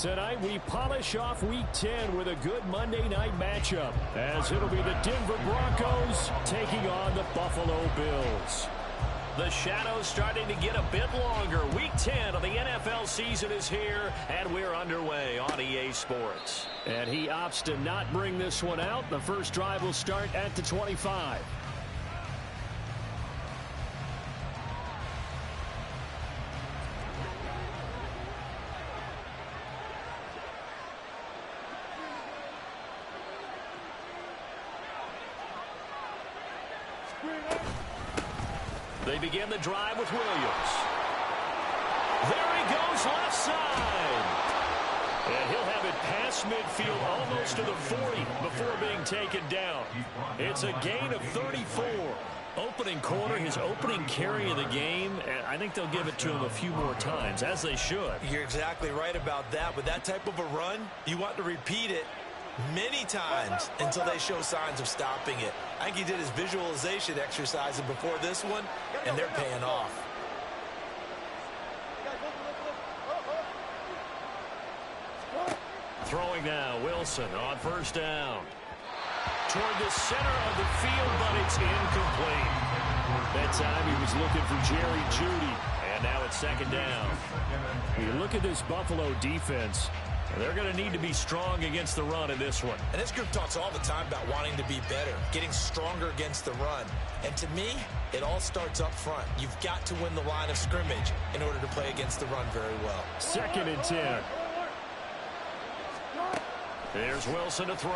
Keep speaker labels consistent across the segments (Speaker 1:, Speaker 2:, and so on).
Speaker 1: Tonight we polish off Week 10 with a good Monday night matchup, as it'll be the Denver Broncos taking on the Buffalo Bills.
Speaker 2: The shadow's starting to get a bit longer. Week 10 of the NFL season is here, and we're underway on EA Sports.
Speaker 1: And he opts to not bring this one out. The first drive will start at the 25.
Speaker 2: They begin the drive with Williams. There he goes left side. And he'll have it past midfield almost to the 40 before being taken down. It's a gain of 34. Opening quarter, his opening carry of the game, and I think they'll give it to him a few more times, as they should.
Speaker 3: You're exactly right about that. With that type of a run, you want to repeat it many times until they show signs of stopping it. I think he did his visualization exercises before this one, and they're paying off.
Speaker 2: Throwing now, Wilson on first down. Toward the center of the field, but it's incomplete.
Speaker 1: That time he was looking for Jerry Jeudy.
Speaker 2: And now it's second down.
Speaker 1: You look at this Buffalo defense. They're going to need to be strong against the run in this one.
Speaker 3: And this group talks all the time about wanting to be better, getting stronger against the run. And to me, it all starts up front. You've got to win the line of scrimmage in order to play against the run very well.
Speaker 1: 2nd and 10.
Speaker 2: There's Wilson to throw.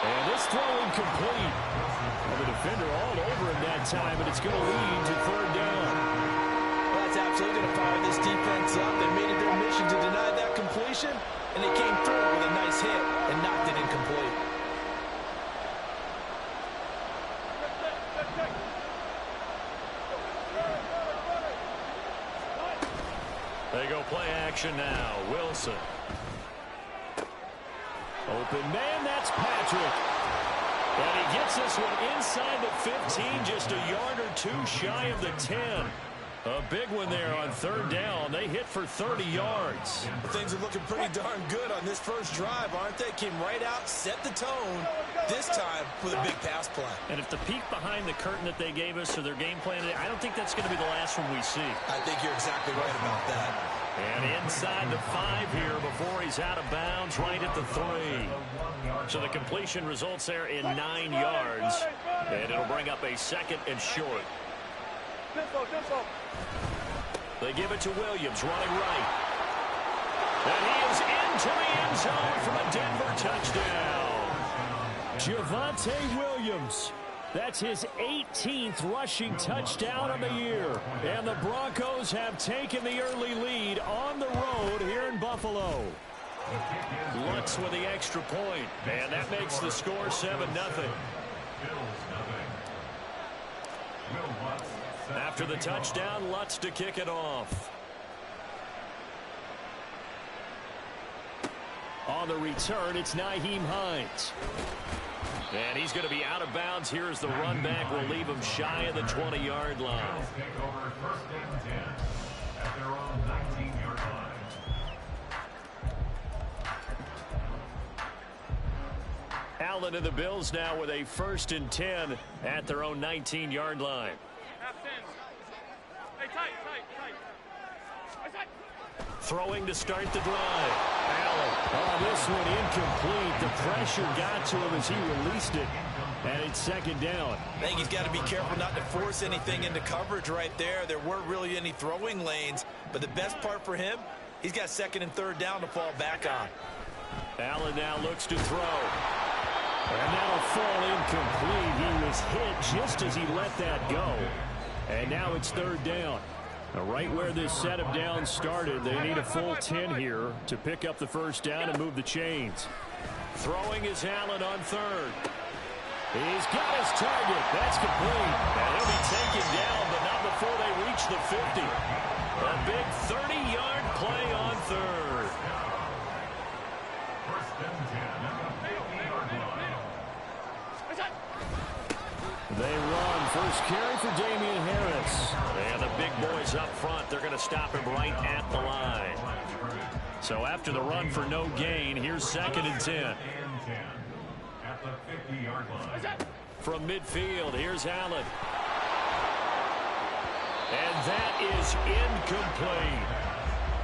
Speaker 1: And this throw incomplete. Well, the defender all over him that time, but it's going to lead to 3rd down.
Speaker 3: Well, that's absolutely going to fire this defense up. They made it their mission to deny that completion, and they came through with a nice hit and knocked it incomplete.
Speaker 2: They go play action now. Wilson.
Speaker 1: Open man, that's Patrick. And he gets this one inside the 15, just a yard or two shy of the 10. A big one there on 3rd down. They hit for 30 yards.
Speaker 3: Things are looking pretty darn good on this first drive, aren't they? Came right out, set the tone, this time with a big pass play.
Speaker 2: And if the peek behind the curtain that they gave us or their game plan, I don't think that's going to be the last one we see.
Speaker 3: I think you're exactly right about that.
Speaker 2: And inside the 5 here before he's out of bounds, right at the 3. So the completion results there in 9 yards. And it'll bring up a 2nd and short. They give it to Williams, running right. And he is into the end zone for a Denver touchdown.
Speaker 1: Javonte Williams. That's his 18th rushing touchdown of the year. And the Broncos have taken the early lead on the road here in Buffalo.
Speaker 2: Lutz with the extra point. And that makes the score 7-0. After the touchdown, Lutz to kick it off.
Speaker 1: On the return, it's Nyheim Hines.
Speaker 2: And he's going to be out of bounds here as the run back will leave him shy of the 20-yard line. Allen and the Bills now with a 1st and 10 at their own 19-yard line. Throwing to start the drive. Allen.
Speaker 1: Oh, this one incomplete. The pressure got to him as he released it. And it's 2nd down.
Speaker 3: I think he's got to be careful not to force anything into coverage right there. There weren't really any throwing lanes. But the best part for him, he's got 2nd and 3rd down to fall back on.
Speaker 1: Allen now looks to throw. And that'll fall incomplete. He was hit just as he let that go. And now it's 3rd down. Now, right where this set of downs started, they need a full 10 here to pick up the 1st down and move the chains.
Speaker 2: Throwing is Allen on 3rd.
Speaker 1: He's got his target. That's complete.
Speaker 2: And he'll be taken down, but not before they reach the 50. A big 30-yard play on 3rd.
Speaker 1: They run. First carry for Damian Harris.
Speaker 2: And the big boys up front, they're going to stop him right at the line.
Speaker 1: So after the run for no gain, here's 2nd and 10.
Speaker 4: At the 50-yard line.
Speaker 1: From midfield, here's Allen. And that is incomplete.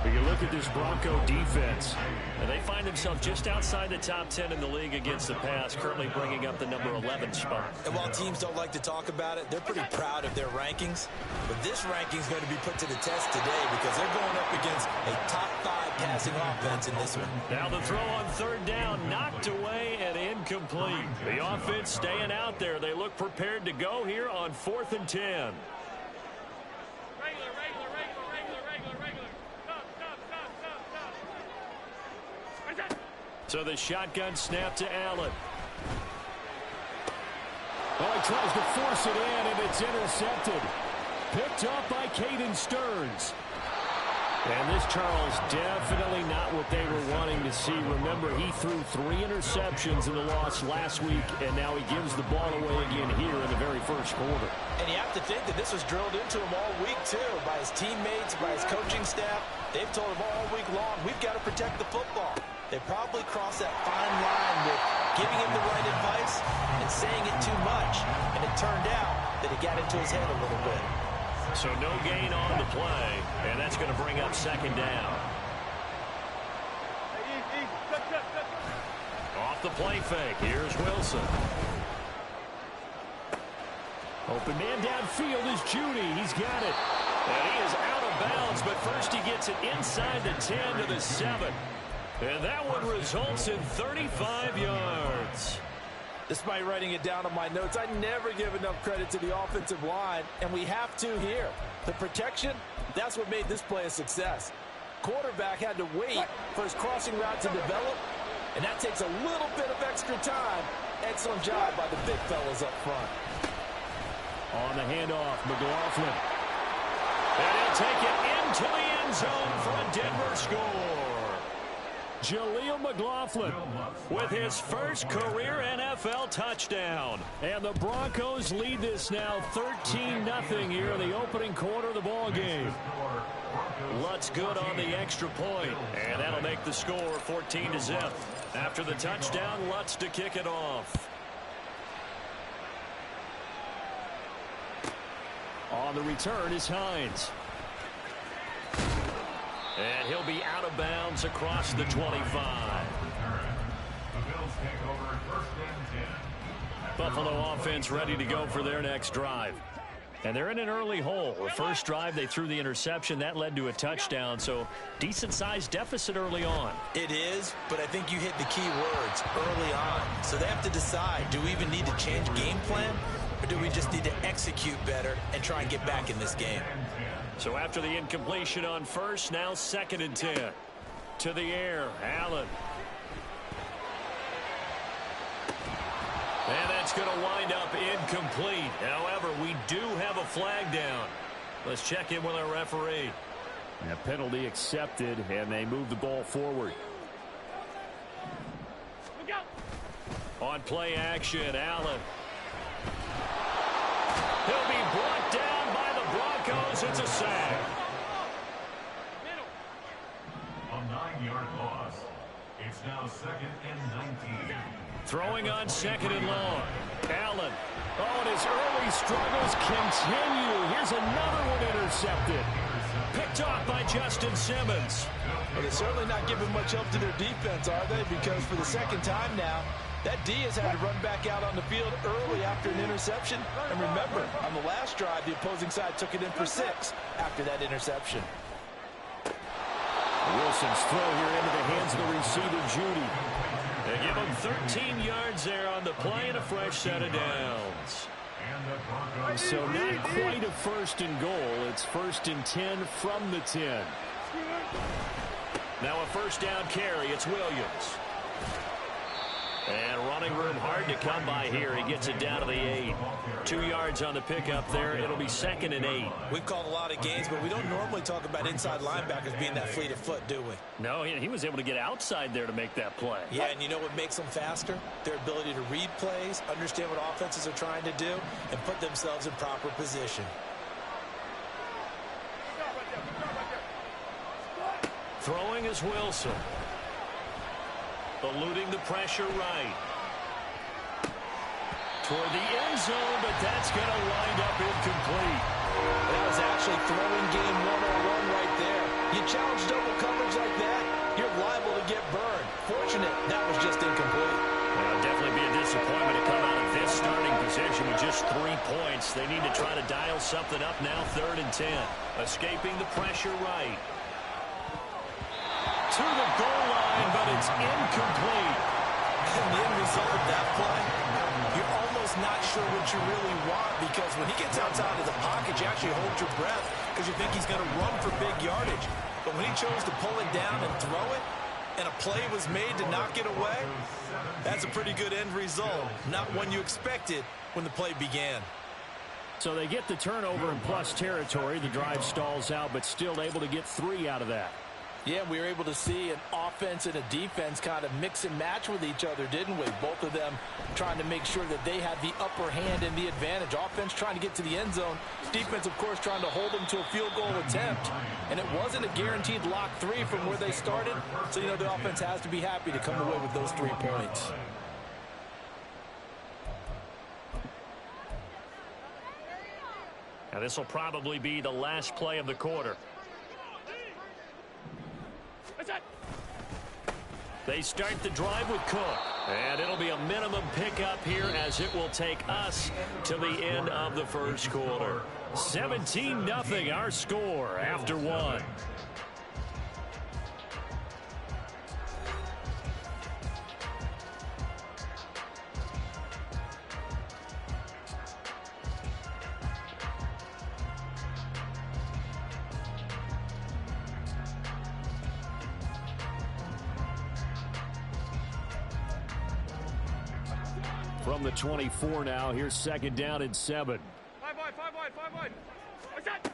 Speaker 1: But you look at this Bronco defense, and they find themselves just outside the top 10 in the league against the pass, currently bringing up the number 11 spot.
Speaker 3: And while teams don't like to talk about it, they're pretty proud of their rankings. But this ranking is going to be put to the test today because they're going up against a top 5 passing offense in this one.
Speaker 1: Now the throw on 3rd down, knocked away and incomplete. The offense staying out there. They look prepared to go here on 4th and 10. So the shotgun snap to Allen. Well, he tries to force it in, and it's intercepted. Picked up by Caden Stearns. And this, Charles, definitely not what they were wanting to see. Remember, he threw 3 interceptions in the loss last week, and now he gives the ball away again here in the very first quarter.
Speaker 3: And you have to think that this was drilled into him all week, too, by his teammates, by his coaching staff. They've told him all week long, we've got to protect the football. They probably crossed that fine line with giving him the right advice and saying it too much. And it turned out that it got into his head a little bit.
Speaker 1: So no gain on the play, and that's going to bring up 2nd down. Off the play fake, here's Wilson. Open man downfield is Judy. He's got it. And he is out of bounds, but first he gets it inside the 10 to the 7. And that one results in 35 yards.
Speaker 3: Despite writing it down on my notes, I never give enough credit to the offensive line, and we have to here. The protection, that's what made this play a success. Quarterback had to wait for his crossing route to develop, and that takes a little bit of extra time. Excellent job by the big fellas up front.
Speaker 1: On the handoff, McLaughlin. And he'll take it into the end zone for a Denver score. Jaleel McLaughlin with his first career NFL touchdown. And the Broncos lead this now 13-0 here in the opening quarter of the ball game. Lutz good on the extra point, and that'll make the score 14-0. After the touchdown, Lutz to kick it off. On the return is Hines. And he'll be out of bounds across the 25. Buffalo offense ready to go for their next drive. And they're in an early hole. The first drive, they threw the interception. That led to a touchdown, so decent-sized deficit early on.
Speaker 3: It is, but I think you hit the key words early on. So they have to decide, do we even need to change game plan, or do we just need to execute better and try and get back in this game?
Speaker 1: So after the incompletion on first, now 2nd and 10. To the air, Allen. And that's going to wind up incomplete. However, we do have a flag down. Let's check in with our referee. And a penalty accepted, and they move the ball forward. On play action, Allen. He'll be brought down by the Broncos. It's a sack.
Speaker 4: A 9-yard loss. It's now 2nd and 19.
Speaker 1: Throwing on 2nd and long. Allen. Oh, and his early struggles continue. Here's another one intercepted. Picked off by Justin Simmons.
Speaker 3: Well, they're certainly not giving much help to their defense, are they? Because for the 2nd time now, that D has had to run back out on the field early after an interception. And remember, on the last drive, the opposing side took it in for 6 after that interception.
Speaker 1: Wilson's throw here into the hands of the receiver, Judy. They give him 13 yards there on the play and a fresh set of downs. So not quite a 1st and goal. It's 1st and 10 from the 10. Now a 1st down carry. It's Williams. And running room hard to come by here. He gets it down to the 8. 2 yards on the pickup there. It'll be 2nd and 8.
Speaker 3: We've called a lot of games, but we don't normally talk about inside linebackers being that fleet of foot, do we?
Speaker 1: No, he was able to get outside there to make that play.
Speaker 3: Yeah, and you know what makes them faster? Their ability to read plays, understand what offenses are trying to do, and put themselves in proper position.
Speaker 2: Throwing is Wilson. Eluding the pressure right. Toward the end zone, but that's going to wind up incomplete.
Speaker 3: That was actually throwing game 101 right there. You challenge double coverage like that, you're liable to get burned. Fortunate, that was just incomplete.
Speaker 2: Well, definitely be a disappointment to come out of this starting position with just 3 points. They need to try to dial something up now, 3rd and 10. Escaping the pressure right. To the goal line, but it's incomplete.
Speaker 3: And the end result of that play, you're almost not sure what you really want, because when he gets outside of the pocket, you actually hold your breath because you think he's going to run for big yardage. But when he chose to pull it down and throw it, and a play was made to knock it away, that's a pretty good end result. Not one you expected when the play began.
Speaker 1: So they get the turnover in plus territory. The drive stalls out, but still able to get 3 out of that.
Speaker 5: Yeah, we were able to see an offense and a defense kind of mix and match with each other, didn't we? Both of them trying to make sure that they had the upper hand and the advantage. Offense trying to get to the end zone. Defense, of course, trying to hold them to a field goal attempt. And it wasn't a guaranteed lock 3 from where they started. So, the offense has to be happy to come away with those 3 points.
Speaker 1: Now this will probably be the last play of the quarter. They start the drive with Cook. And it'll be a minimum pickup here as it will take us to the end of the first quarter. 17-0 our score after 1. From the 24 now, here's 2nd down and 7.
Speaker 6: 5 wide. What's that?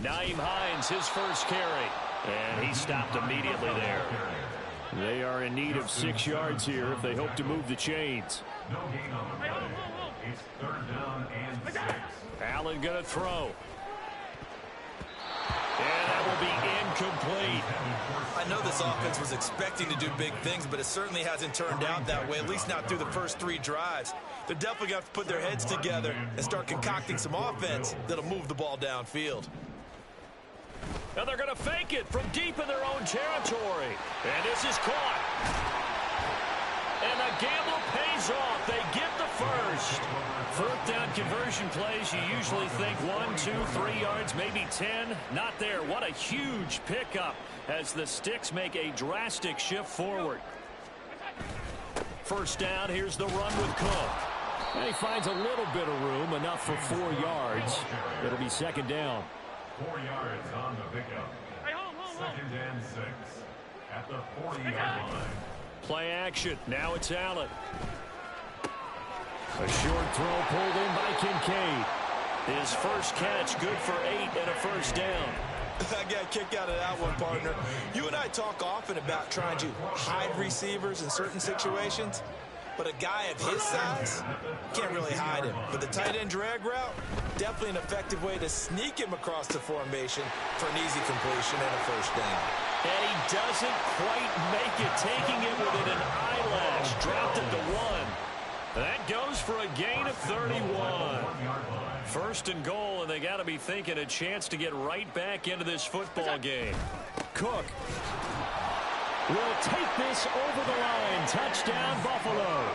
Speaker 1: Nyheim Hines, his first carry. And he stopped immediately there. They are in need of 6 yards here if they hope to move the chains.
Speaker 4: No gain on the play. It's 3rd down and 6.
Speaker 1: Allen going to throw. And that will be incomplete.
Speaker 3: I know this offense was expecting to do big things, but it certainly hasn't turned out that way, at least not through the first 3 drives. They're definitely going to have to put their heads together and start concocting some offense that'll move the ball downfield.
Speaker 1: Now they're going to fake it from deep in their own territory. And this is caught. And the gamble pays off. They get the first. 4th down conversion plays, you usually think 1, 2, 3 yards, maybe 10. Not there. What a huge pickup as the Sticks make a drastic shift forward. 1st down, here's the run with Cook. And he finds a little bit of room, enough for 4 yards. It'll be 2nd down.
Speaker 4: 4 yards on the pickup. 2nd and 6 at the 40-yard line.
Speaker 1: Play action. Now it's Allen. A short throw pulled in by Kincaid. His first catch good for 8 and a 1st down.
Speaker 3: I got a kick out of that one, partner. You and I talk often about trying to hide receivers in certain situations, but a guy of his size can't really hide him. But the tight end drag route, definitely an effective way to sneak him across the formation for an easy completion and a 1st down.
Speaker 1: And he doesn't quite make it, taking it within an eyelash. Dropped it to 1. That goes for a gain of 31. 1st and goal, and they got to be thinking a chance to get right back into this football game. Cook will take this over the line. Touchdown, Buffalo.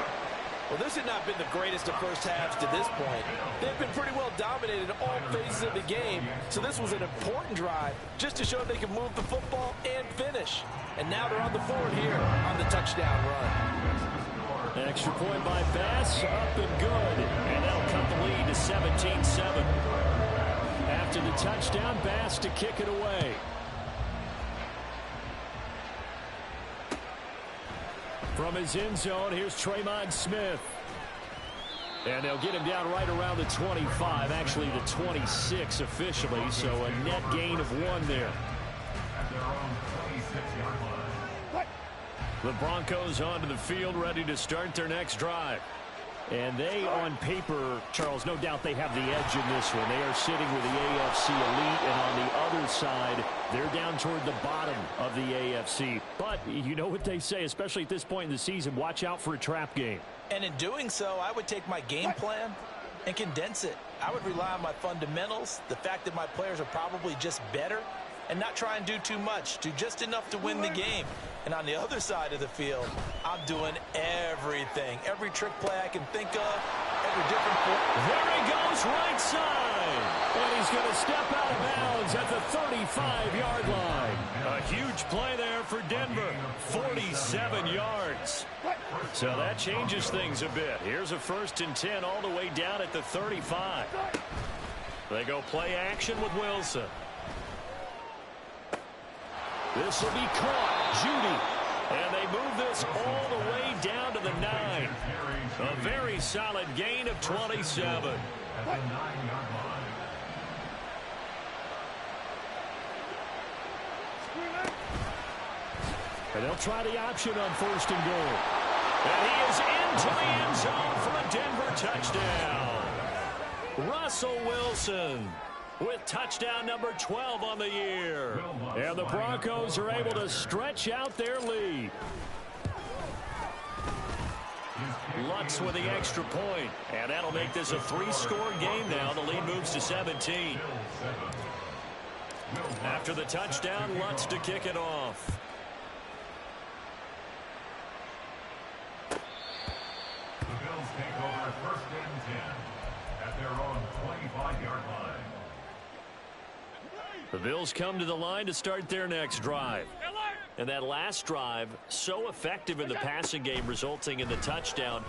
Speaker 5: Well, this had not been the greatest of first halves to this point. They've been pretty well dominated in all phases of the game, so this was an important drive just to show they can move the football and finish. And now they're on the board here on the touchdown run.
Speaker 1: Extra point by Bass, up and good. And they'll cut the lead to 17-7. After the touchdown, Bass to kick it away. From his end zone, here's Tremont Smith. And they'll get him down right around the 25, actually the 26 officially, so a net gain of 1 there.
Speaker 4: At their own 26-yard line.
Speaker 1: The Broncos onto the field, ready to start their next drive. And they, on paper, Charles, no doubt they have the edge in this one. They are sitting with the AFC elite, and on the other side, they're down toward the bottom of the AFC. But you know what they say, especially at this point in the season, watch out for a trap game.
Speaker 5: And in doing so, I would take my game plan and condense it. I would rely on my fundamentals, the fact that my players are probably just better, and not try and do too much, do just enough to win the game. And on the other side of the field, I'm doing everything. Every trick play I can think of, every different play.
Speaker 1: There he goes, right side. And he's going to step out of bounds at the 35-yard line. A huge play there for Denver, 47 yards. So that changes things a bit. Here's a 1st and 10 all the way down at the 35. They go play action with Wilson. This will be caught. Judy. And they move this all the way down to the 9. A very solid gain of 27.
Speaker 4: At the 9-yard line.
Speaker 1: And they'll try the option on 1st and goal. And he is into the end zone for a Denver touchdown. Russell Wilson with touchdown number 12 on the year. And the Broncos are able to stretch out their lead. Lutz with the extra point. And that'll make this a 3-score game now. The lead moves to 17. After the touchdown, Lutz to kick it off.
Speaker 4: The Bills take over 1st and 10 at their own 25-yard line.
Speaker 1: The Bills come to the line to start their next drive. And that last drive, so effective in the passing game, resulting in the touchdown.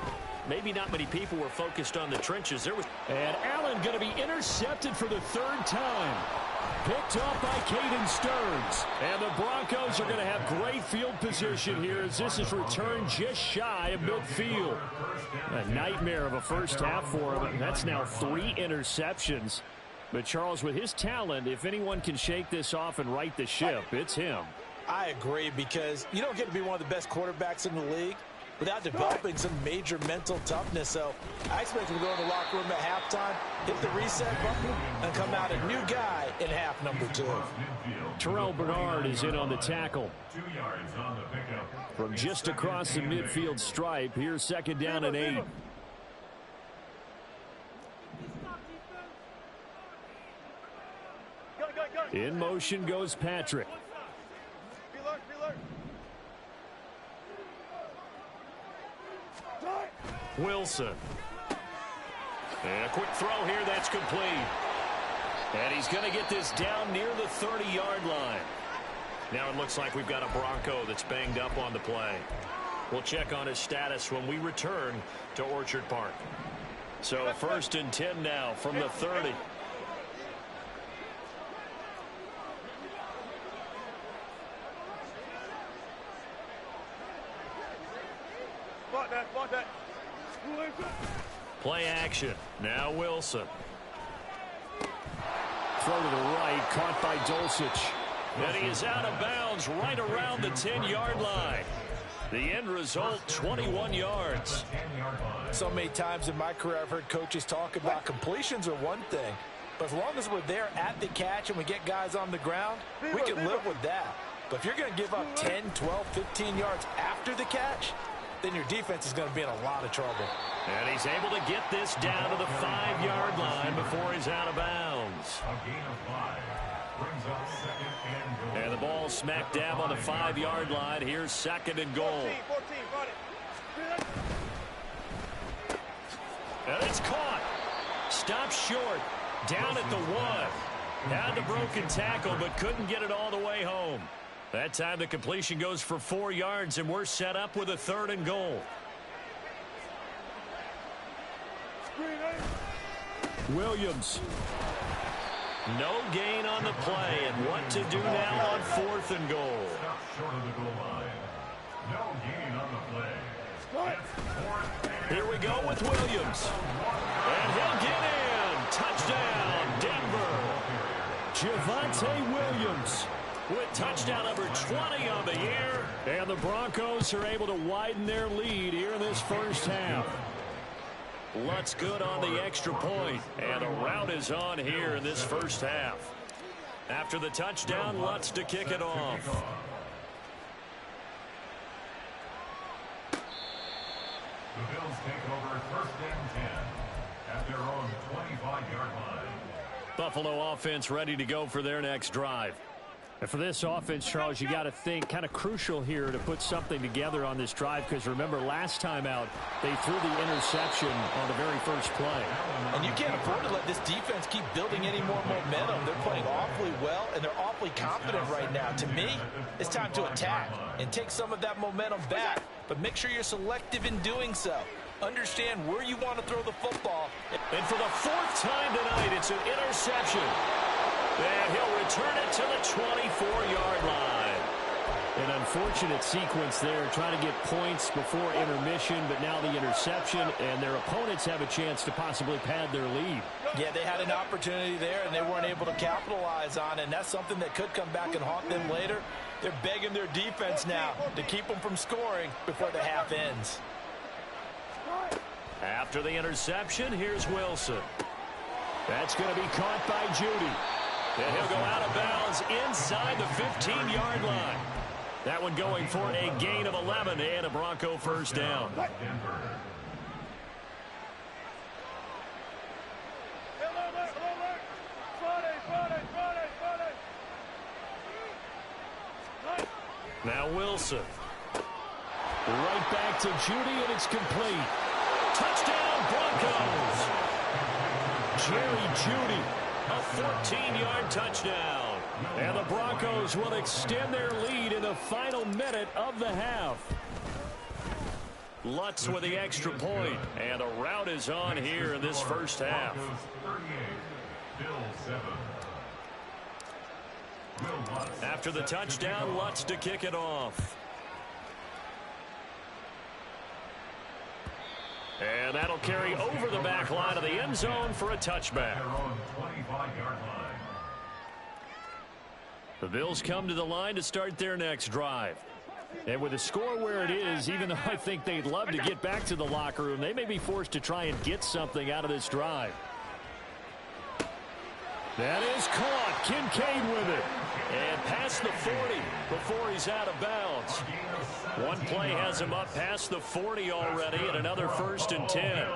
Speaker 1: Maybe not many people were focused on the trenches. And Allen going to be intercepted for the 3rd time. Picked off by Caden Stearns. And the Broncos are going to have great field position here as this is returned just shy of midfield. A nightmare of a first half for him. That's now 3 interceptions. But Charles, with his talent, if anyone can shake this off and right the ship, it's him.
Speaker 5: I agree, because you don't get to be one of the best quarterbacks in the league without developing some major mental toughness. So I expect him to go in the locker room at halftime, hit the reset button, and come out a new guy in half number 2.
Speaker 1: Terrell Bernard is in on the tackle.
Speaker 4: 2 yards on the pickup.
Speaker 1: From just across the midfield stripe, here's 2nd down and 8. In motion goes Patrick. Wilson. And a quick throw here, that's complete. And he's going to get this down near the 30-yard line. Now it looks like we've got a Bronco that's banged up on the play. We'll check on his status when we return to Orchard Park. So 1st and 10 now from the 30. Play action. Now Wilson. Throw to the right, caught by Dulcich. And he is out of bounds right around the 10-yard line. The end result, 21 yards.
Speaker 5: So many times in my career, I've heard coaches talk about completions are one thing, but as long as we're there at the catch and we get guys on the ground, we can live with that. But if you're going to give up 10, 12, 15 yards after the catch, then your defense is going to be in a lot of trouble.
Speaker 1: And he's able to get this down to the 5-yard line before he's out of bounds.
Speaker 4: A gain of 5 brings up 2nd and goal.
Speaker 1: And the ball smack dab on the 5-yard line. Here's 2nd and goal.
Speaker 6: 14, got it.
Speaker 1: And it's caught. Stopped short. Down at the 1. Had the broken tackle, but couldn't get it all the way home. That time the completion goes for 4 yards, and we're set up with a 3rd and goal. Williams. No gain on the play, and what to do now on 4th and goal.
Speaker 4: Stop short of the goal line. No gain on the play. It's 4th and
Speaker 1: Here we go with Williams. And he'll get in. Touchdown, Denver. Javonte Williams with touchdown number 20 on the year. And the Broncos are able to widen their lead here in this first half. Lutz good on the extra point, and the rout is on here in this first half. After the touchdown, Lutz to kick it off.
Speaker 4: The Bills take over first and 10 at their own 25-yard line.
Speaker 1: Buffalo offense ready to go for their next drive. And for this offense, Charles, you got to think kind of crucial here to put something together on this drive, because remember last time out they threw the interception on the very first play.
Speaker 5: And you can't afford to let this defense keep building any more momentum. They're playing awfully well, and they're awfully confident right now. To me, it's time to attack and take some of that momentum back, but make sure you're selective in doing so. Understand where you want to throw the football.
Speaker 1: And for the fourth time tonight, it's an interception. And he'll return it to the 24-yard line. An unfortunate sequence there, trying to get points before intermission, but now the interception, and their opponents have a chance to possibly pad their lead.
Speaker 5: Yeah, they had an opportunity there, and they weren't able to capitalize on it, and that's something that could come back and haunt them later. They're begging their defense now to keep them from scoring before the half ends.
Speaker 1: After the interception, here's Wilson. That's going to be caught by Judy. And he'll go out of bounds inside the 15-yard line. That one going for a gain of 11 and a Bronco first down. Now Wilson. Right back to Judy, and it's complete. Touchdown, Broncos. Jerry Judy, a 14-yard touchdown. And the Broncos will extend their lead in the final minute of the half. Lutz with the extra point, and the rout is on here in this first half. After the touchdown, Lutz to kick it off. And that'll carry over the back line of the end zone for a touchback. The Bills come to the line to start their next drive. And with the score where it is, even though I think they'd love to get back to the locker room, they may be forced to try and get something out of this drive. That is caught. Kincaid with it. And past the 40 before he's out of bounds. One play has him up past the 40 already, and another first and 10.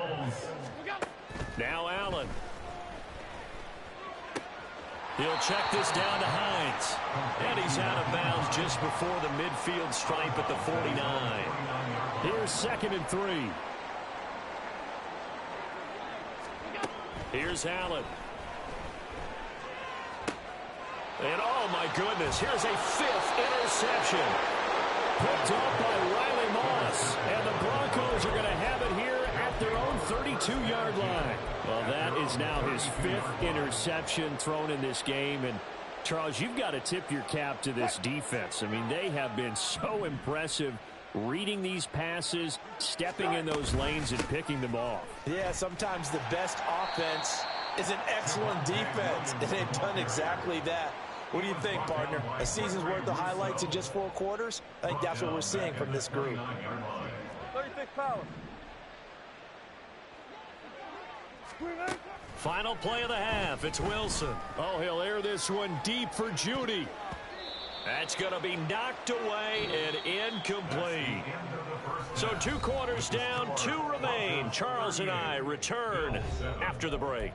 Speaker 1: Now Allen. He'll check this down to Hines. And he's out of bounds just before the midfield stripe at the 49. Here's 2nd and 3. Here's Allen. And oh my goodness, here's a 5th interception. Picked off by Riley Moss. And the Broncos are going to have it here at their own 32-yard line. Well, that is now his 5th interception thrown in this game. And, Charles, you've got to tip your cap to this defense. I mean, they have been so impressive reading these passes, stepping in those lanes, and picking them off.
Speaker 5: Yeah, sometimes the best offense is an excellent defense, and they've done exactly that. What do you think, partner? A season's worth of highlights in just 4 quarters? I think that's what we're seeing from this group.
Speaker 6: 36 power.
Speaker 1: Final play of the half. It's Wilson. Oh, he'll air this one deep for Judy. That's going to be knocked away and incomplete. So 2 quarters down, 2 remain. Charles and I return after the break.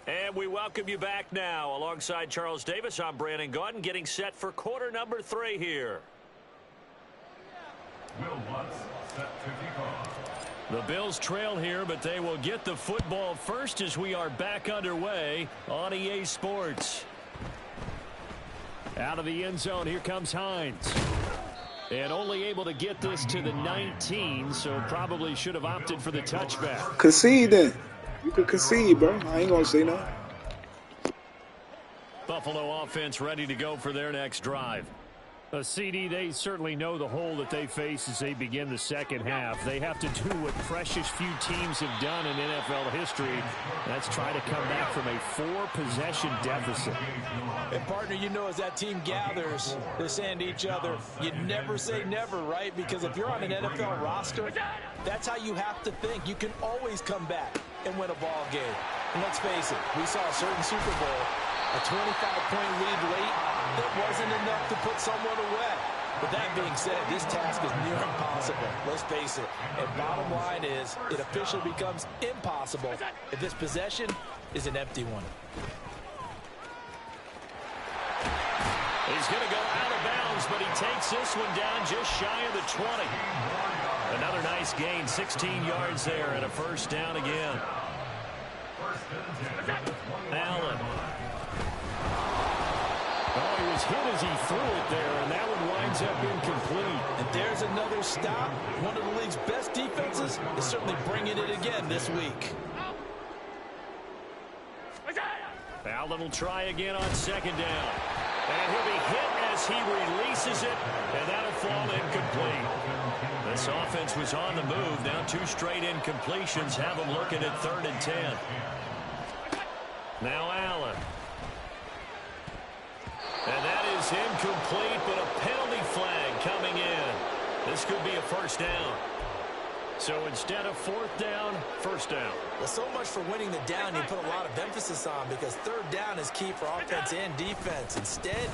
Speaker 1: And we welcome you back now. Alongside Charles Davis, I'm Brandon Gaudin, getting set for quarter number 3 here. The Bills trail here, but they will get the football first as we are back underway on EA Sports. Out of the end zone, here comes Hines. And only able to get this to the 19, so probably should have opted for the touchback.
Speaker 7: Concede then. You could concede, bro. I ain't going to say no.
Speaker 1: Buffalo offense ready to go for their next drive. CD, they certainly know the hole that they face as they begin the second half. They have to do what precious few teams have done in NFL history. That's try to come back from a 4-possession deficit.
Speaker 5: And, partner, you know, as that team gathers, they're saying to each other, you never say never, right? Because if you're on an NFL roster, that's how you have to think. You can always come back and win a ball game. And let's face it, we saw a certain Super Bowl, a 25-point lead late, that wasn't enough to put someone away. But that being said, this task is near impossible. Let's face it. And bottom line is, it officially becomes impossible if this possession is an empty one.
Speaker 1: He's going to go out of bounds, but he takes this one down just shy of the 20. Another nice gain, 16 yards there, and a first down again. Allen. Oh, he was hit as he threw it there, and that one winds up incomplete.
Speaker 5: And there's another stop. One of the league's best defenses is certainly bringing it again this week.
Speaker 1: Allen will try again on second down. And he'll be hit as he releases it, and that'll fall incomplete. This offense was on the move. Now 2 straight incompletions have them looking at 3rd and 10. Now Allen. And that is incomplete, but a penalty flag coming in. This could be a first down. So instead of 4th down, first down.
Speaker 5: Well, so much for winning the down you put a lot of emphasis on, because 3rd down is key for offense and defense. Instead,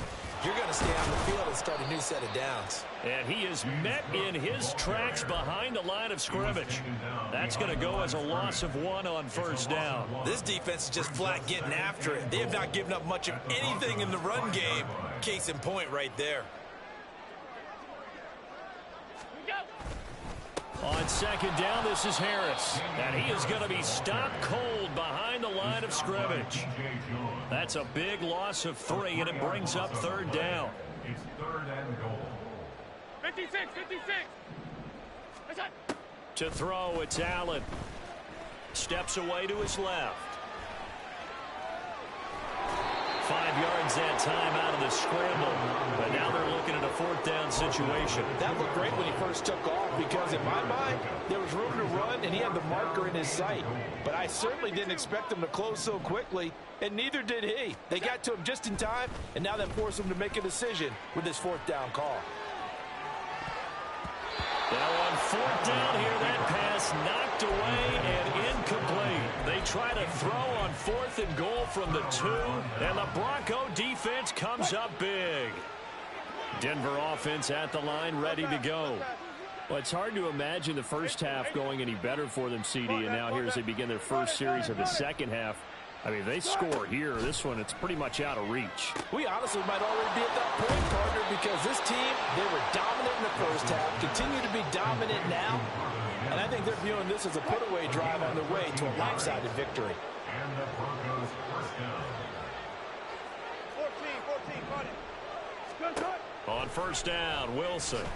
Speaker 5: you're going to stay on the field and start a new set of downs.
Speaker 1: And he is met in his tracks behind the line of scrimmage. That's going to go as a loss of 1 on first down.
Speaker 3: This defense is just flat getting after it. They have not given up much of anything in the run game. Case in point right there.
Speaker 1: On second down, this is Harris. And he is going to be stopped cold behind the line of scrimmage. That's a big loss of 3, and it brings up 3rd down.
Speaker 4: It's 3rd and goal.
Speaker 6: 56, 56.
Speaker 1: To throw, it's Allen. Steps away to his left. 5 yards that time out of the scramble. But now they're looking at a 4th down situation.
Speaker 5: That looked great when he first took off, because in my mind, there was room to run, and he had the marker in his sight. But I certainly didn't expect him to close so quickly, and neither did he. They got to him just in time, and now that forced him to make a decision with his 4th down call.
Speaker 1: Now on 4th down here, that pass knocked away and incomplete. They try to throw on 4th and goal from the 2, and the Bronco defense comes up big. Denver offense at the line, ready to go. Well, it's hard to imagine the first half going any better for them, CD, and now here as they begin their first series of the second half. I mean, they score here. This one, it's pretty much out of reach.
Speaker 5: We honestly might already be at that point, partner, because this team, they were dominant in the first half, continue to be dominant now, and I think they're viewing this as a put-away drive on their way to a lopsided victory.
Speaker 4: And the Broncos first down.
Speaker 6: 14, got it.
Speaker 1: On first down, Wilson.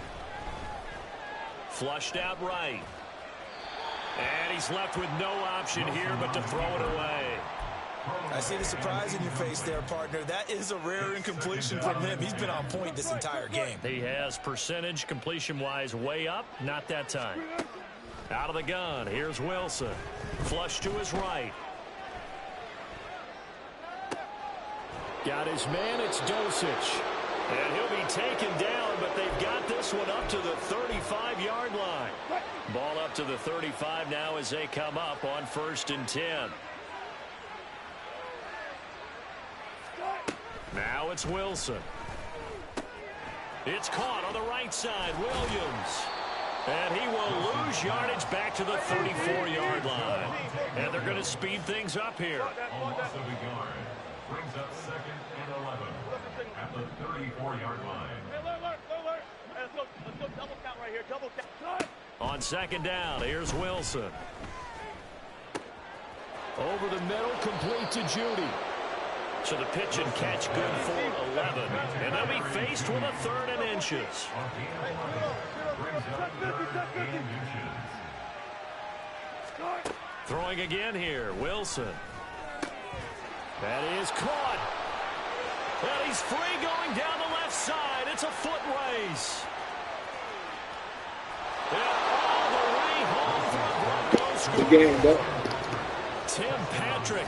Speaker 1: Flushed out right. And he's left with no option here but to throw it away.
Speaker 3: I see the surprise in your face there, partner. That is a rare incompletion from him. He's been on point this entire game.
Speaker 1: He has percentage completion-wise way up. Not that time. Out of the gun. Here's Wilson. Flush to his right. Got his man. It's Dosich. And he'll be taken down, but they've got this one up to the 35-yard line. Ball up to the 35 now as they come up on 1st and 10. Now it's Wilson. It's caught on the right side. Williams. And he will lose yardage back to the 34-yard line. And they're going to speed things up here.
Speaker 4: Almost a yard. Brings up 2nd and 11 at the 34-yard line.
Speaker 6: Let's go double count right here. Double count.
Speaker 1: On second down, here's Wilson. Over the middle, complete to Judy. So the pitch and catch good for 11. And they'll be faced with a 3rd and inches. Throwing again here, Wilson. That is caught. And he's free going down the left side. It's a foot race. And all the way home for the Broncos.
Speaker 7: The game, though.
Speaker 1: Tim Patrick